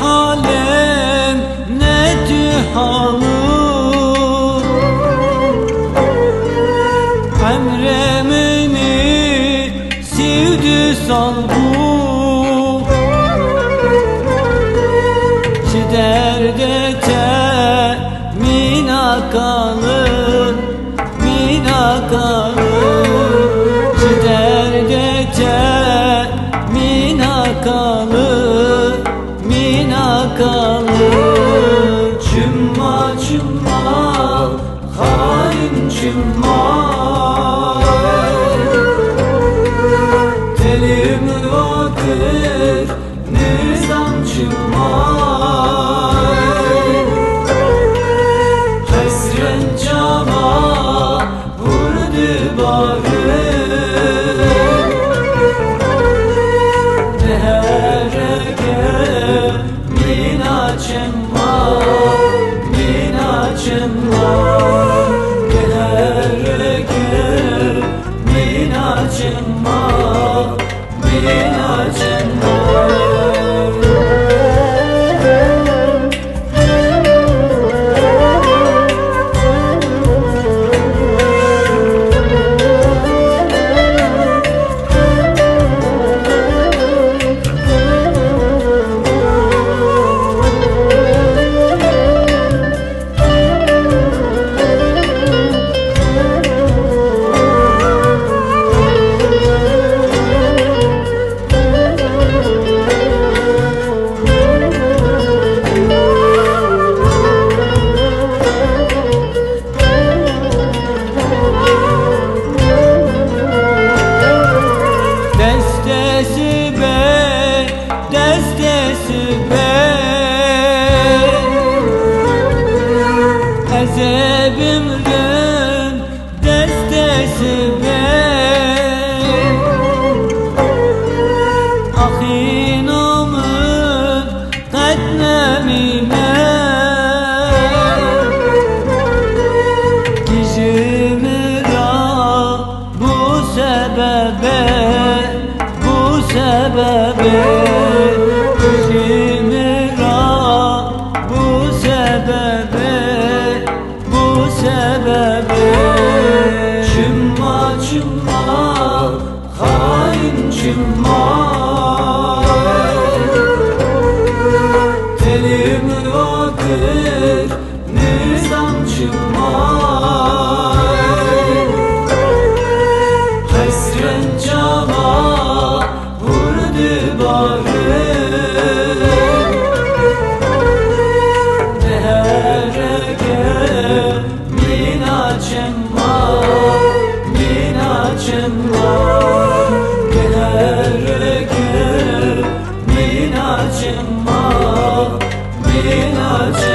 halem ne halı Emremini sevdi salbu Çiderde te mina kalır mina kalır Çiderde te mina kalır mina kalır Cümma cümma hain cümma Telim vakır nizam cümma Hasren cama vurdu bağrı Deherege mina cemma mina cemma Deherege mina cemma mina cemma Ezebimden destesi ben Ahinamın katnemine Gizimi ra bu sebebe bu sebebe Gizimi ra bu sebebe sebebe Cümma cümma hain cümma Telim vakır nizam cümma Hasren cama vurdu bağrı Mina cemma Deherege mina cemma mina cemma